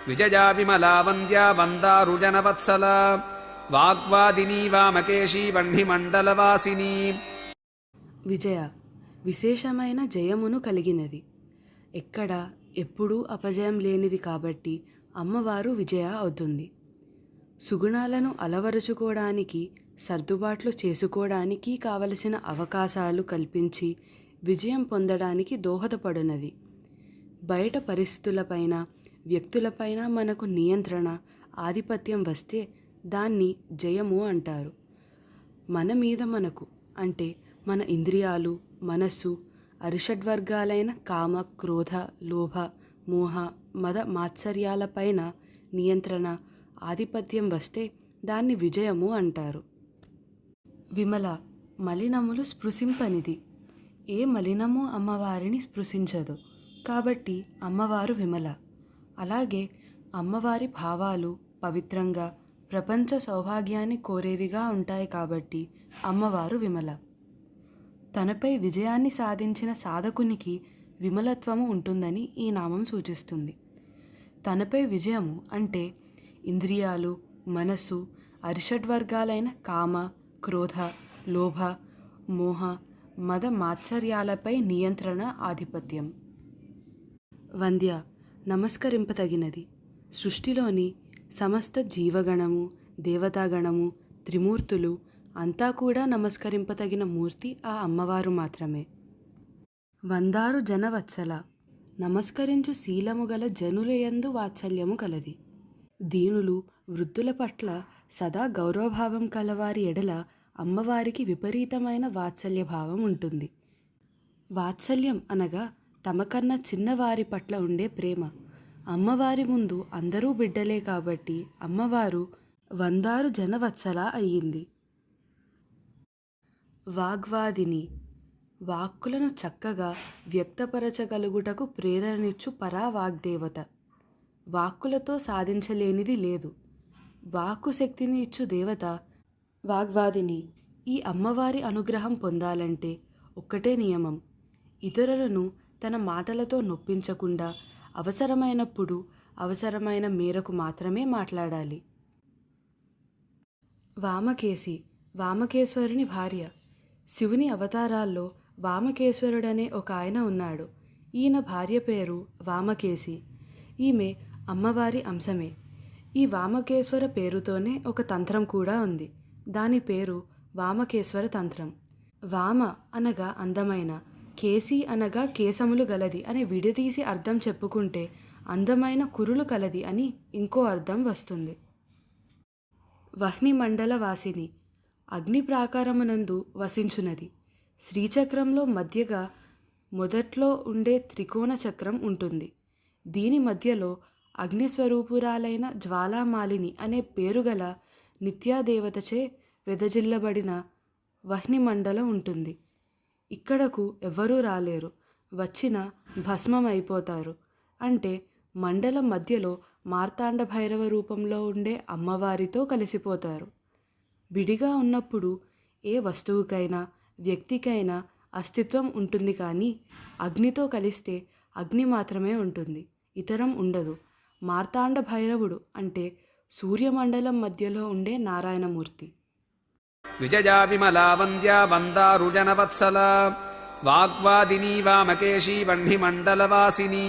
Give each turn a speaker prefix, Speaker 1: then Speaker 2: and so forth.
Speaker 1: విజయా విమలా వంద్యా వందారుజనవత్సలా వాగ్వాదినీ వామకేశీ వహ్నిమండలవాసిని.
Speaker 2: విజయ విశేషమైన జయమును కలిగినది. ఎక్కడ ఎప్పుడూ అపజయం లేనిది కాబట్టి అమ్మవారు విజయ అవుతుంది. సుగుణాలను అలవరుచుకోవడానికి, సర్దుబాట్లు చేసుకోవడానికి కావలసిన అవకాశాలు కల్పించి విజయం పొందడానికి దోహదపడినది. బయట పరిస్థితులపైన, వ్యక్తులపైన మనకు నియంత్రణ, ఆధిపత్యం వస్తే దాన్ని జయము అంటారు. మన మీద మనకు అంటే మన ఇంద్రియాలు, మనస్సు, అరిషడ్వర్గాలైన కామ, క్రోధ, లోభ, మోహ, మద మాత్సర్యాలపైన నియంత్రణ, ఆధిపత్యం వస్తే దాన్ని విజయము అంటారు. విమల మలినములు స్పృశింపనిది. ఏ మలినము అమ్మవారిని స్పృశించదు కాబట్టి అమ్మవారు విమల. అలాగే అమ్మవారి భావాలు పవిత్రంగా, ప్రపంచ సౌభాగ్యాన్ని కోరేవిగా ఉంటాయి కాబట్టి అమ్మవారు విమల. తనపై విజయాన్ని సాధించిన సాధకునికి విమలత్వము ఉంటుందని ఈ నామం సూచిస్తుంది. తనపై విజయము అంటే ఇంద్రియాలు, మనస్సు, అరిషడ్వర్గాలైన కామ, క్రోధ, లోభ, మోహ, మద మాత్సర్యాలపై నియంత్రణ, ఆధిపత్యం. వంద్య నమస్కరింపతగినది. సృష్టిలోని సమస్త జీవగణము, దేవతాగణము, త్రిమూర్తులు అంతా కూడా నమస్కరింపతగిన మూర్తి ఆ అమ్మవారు మాత్రమే. వందారు జనవత్సల నమస్కరించు శీలము గల జనులయందు వాత్సల్యము కలది. దీనులు, వృద్ధుల పట్ల సదా గౌరవభావం కలవారి ఎడల అమ్మవారికి విపరీతమైన వాత్సల్యభావం ఉంటుంది. వాత్సల్యం అనగా తమకన్నా చిన్నవారి పట్ల ఉండే ప్రేమ. అమ్మవారి ముందు అందరూ బిడ్డలే కాబట్టి అమ్మవారు వందారు జనవత్సల అయ్యింది. వాగ్వాదిని వాక్కులను చక్కగా వ్యక్తపరచగలుగుటకు ప్రేరణనిచ్చు పరావాగ్దేవత. వాక్కులతో సాధించలేనిది లేదు. వాక్కు శక్తిని ఇచ్చు దేవత వాగ్వాదిని. ఈ అమ్మవారి అనుగ్రహం పొందాలంటే ఒక్కటే నియమం: ఇతరులను తన మాటలతో నొప్పించకుండా అవసరమైనప్పుడు, అవసరమైన మేరకు మాత్రమే మాట్లాడాలి. వామకేశి వామకేశ్వరుని భార్య. శివుని అవతారాల్లో వామకేశ్వరుడనే ఒక ఆయన ఉన్నాడు. ఈయన భార్య పేరు వామకేశి. ఈమె అమ్మవారి అంశమే. ఈ వామకేశ్వర పేరుతోనే ఒక తంత్రం కూడా ఉంది. దాని పేరు వామకేశ్వర తంత్రం. వామ అనగా అందమైన, కేసి అనగా కేశములు గలది అని విడదీసి అర్థం చెప్పుకుంటే అందమైన కురులు కలది అని ఇంకో అర్థం వస్తుంది. వహ్నిమండల వాసిని అగ్ని ప్రాకారమునందు వసించునది. శ్రీచక్రంలో మధ్యగా మొదట్లో ఉండే త్రికోణ చక్రం ఉంటుంది. దీని మధ్యలో అగ్నిస్వరూపురాలైన జ్వాలామాలిని అనే పేరుగల నిత్యాదేవతచే వెదజిల్లబడిన వహ్నిమండలం ఉంటుంది. ఇక్కడకు ఎవ్వరూ రాలేరు. వచ్చిన భస్మమైపోతారు. అంటే మండలం మధ్యలో మార్తాండ భైరవ రూపంలో ఉండే అమ్మవారితో కలిసిపోతారు. విడిగా ఉన్నప్పుడు ఏ వస్తువుకైనా, వ్యక్తికైనా అస్తిత్వం ఉంటుంది, కానీ అగ్నితో కలిస్తే అగ్ని మాత్రమే ఉంటుంది, ఇతరం ఉండదు. మార్తాండ భైరవుడు అంటే సూర్యమండలం మధ్యలో ఉండే నారాయణమూర్తి.
Speaker 1: విజయా విమలా వంద్యా వందారుజనవత్సలా వాగ్వాదినీ వామకేశీ వహ్నిమండలవాసిని.